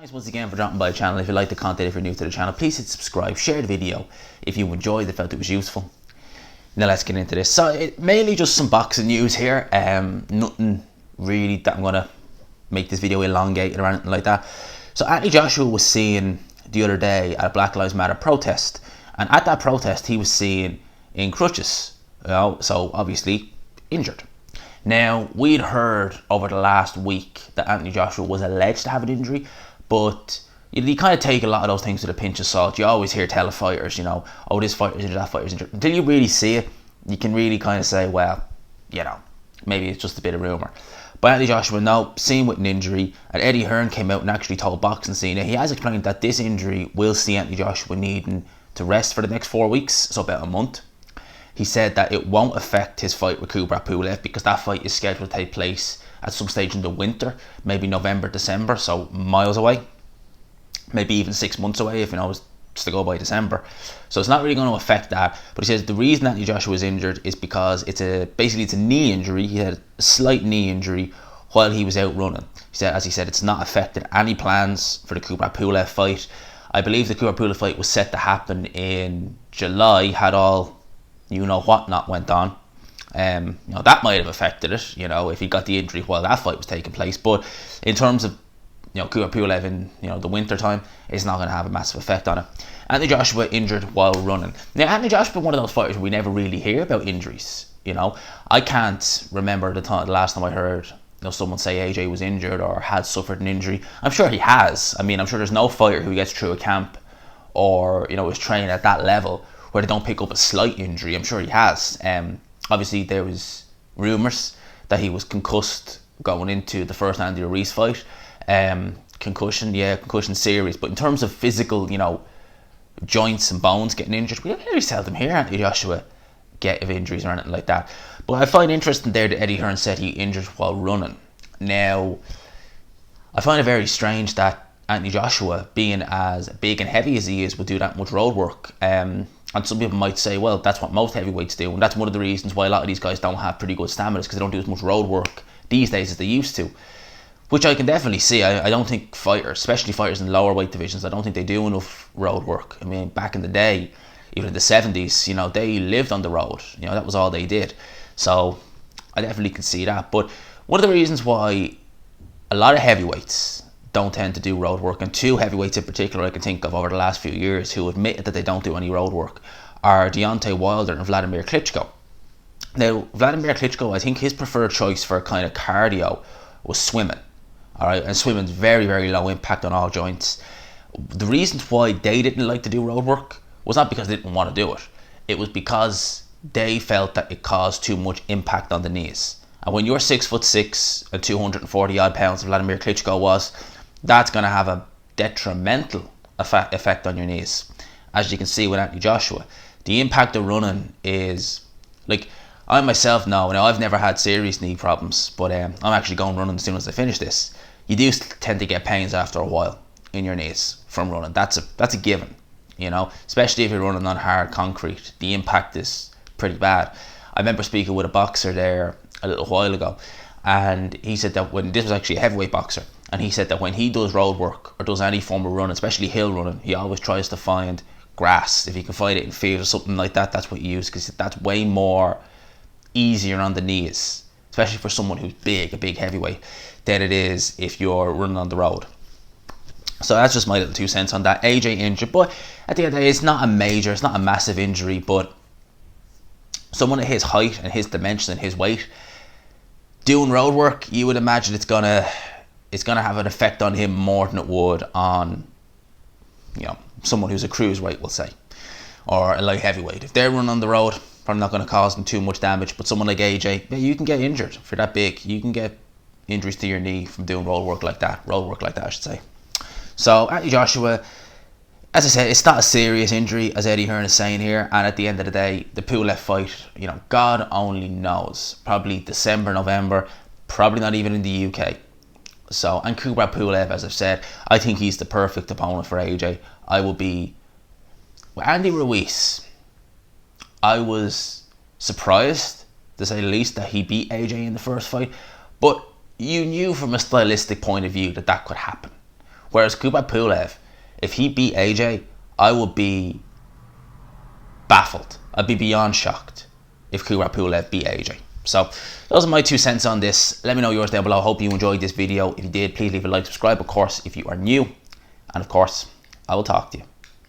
Thanks once again for dropping by the channel. If you like the content, if you're new to the channel, please hit subscribe, share the video if you enjoyed it, felt it was useful. Now let's get into this. So mainly just some boxing news here. Nothing really that I'm gonna make this video elongated or anything like that. So Anthony Joshua was seen the other day at a Black Lives Matter protest, and at that protest he was seen in crutches, so obviously injured. Now we'd heard over the last week that Anthony Joshua was alleged to have an injury, but you kind of take a lot of those things with a pinch of salt. You always hear tell fighters, oh, this fighter's injured, that fighter's injured. Until you really see it, you can really kind of say, well, maybe it's just a bit of rumour. But Anthony Joshua, no, seen with an injury, and Eddie Hearn came out and actually told Boxing Scene he has explained that this injury will see Anthony Joshua needing to rest for the next 4 weeks, so about a month. He said that it won't affect his fight with Kubrat Pulev because that fight is scheduled to take place at some stage in the winter, maybe November, December, so miles away, maybe even 6 months away if it's to go by December. So it's not really going to affect that. But he says the reason Anthony Joshua was injured is because it's a knee injury. He had a slight knee injury while he was out running. As he said, it's not affected any plans for the Kubrat Pulev fight. I believe the Kubrat Pulev fight was set to happen in July, had all what went on. That might have affected it, if he got the injury while that fight was taking place. But in terms of Kubrat Pulev in the winter time, it's not going to have a massive effect on it. Anthony Joshua injured while running. Now Anthony Joshua is one of those fighters where we never really hear about injuries. I can't remember the last time I heard someone say AJ was injured or had suffered an injury. I'm sure he has. I'm sure there's no fighter who gets through a camp or is training at that level where they don't pick up a slight injury. I'm sure he has. Obviously there was rumours that he was concussed going into the first Andy Ruiz fight. Concussion series. But in terms of physical, joints and bones getting injured, we very seldom hear Anthony Joshua get of injuries or anything like that. But I find interesting there that Eddie Hearn said he injured while running. Now, I find it very strange that Anthony Joshua, being as big and heavy as he is, would do that much road work. And some people might say, well, that's what most heavyweights do, and that's one of the reasons why a lot of these guys don't have pretty good stamina, because they don't do as much road work these days as they used to. Which I can definitely see. I don't think fighters, especially fighters in lower weight divisions, I don't think they do enough road work. Back in the day, even in the 70s, they lived on the road. That was all they did. So I definitely can see that. But one of the reasons why a lot of heavyweights don't tend to do road work, and two heavyweights in particular I can think of over the last few years who admit that they don't do any road work, are Deontay Wilder and Vladimir Klitschko. Now, Vladimir Klitschko, I think his preferred choice for kind of cardio was swimming. Alright, and swimming's very, very low impact on all joints. The reasons why they didn't like to do road work was not because they didn't want to do it. It was because they felt that it caused too much impact on the knees. And when you're 6'6" and 240 odd pounds, Vladimir Klitschko was, that's going to have a detrimental effect on your knees. As you can see with Anthony Joshua, the impact of running is, I myself know, I've never had serious knee problems, but I'm actually going running as soon as I finish this. You do tend to get pains after a while in your knees from running. That's a given, especially if you're running on hard concrete. The impact is pretty bad. I remember speaking with a boxer there a little while ago, and he said that this was actually a heavyweight boxer, and he said that when he does road work or does any form of running, especially hill running, he always tries to find grass. If he can find it in field or something like that, that's what he uses, because that's way more easier on the knees, especially for someone who's a big heavyweight, than it is if you're running on the road. So that's just my little 2 cents on that. AJ injured, but at the end of the day, it's not a massive injury, but someone at his height and his dimension and his weight doing road work, you would imagine it's gonna have an effect on him more than it would on someone who's a cruiserweight, we'll say, or a light heavyweight. If they're running on the road, probably not going to cause them too much damage. But someone like AJ, you can get injured. If you're that big, you can get injuries to your knee from doing road work like that, I should say. So Anthony Joshua, as I said, it's not a serious injury, as Eddie Hearn is saying here. And at the end of the day, the Pulev fight, God only knows, probably December, November, probably not even in the UK. So, and Kubrat Pulev, as I've said, I think he's the perfect opponent for AJ. I will be with Andy Ruiz. I was surprised, to say the least, that he beat AJ in the first fight, but you knew from a stylistic point of view that could happen. Whereas Kubrat Pulev, if he beat AJ, I would be baffled. I'd be beyond shocked if Kubrat Pulev beat AJ. So those are my 2 cents on this. Let me know yours down below. Hope you enjoyed this video. If you did, please leave a like, subscribe, of course, if you are new. And of course, I will talk to you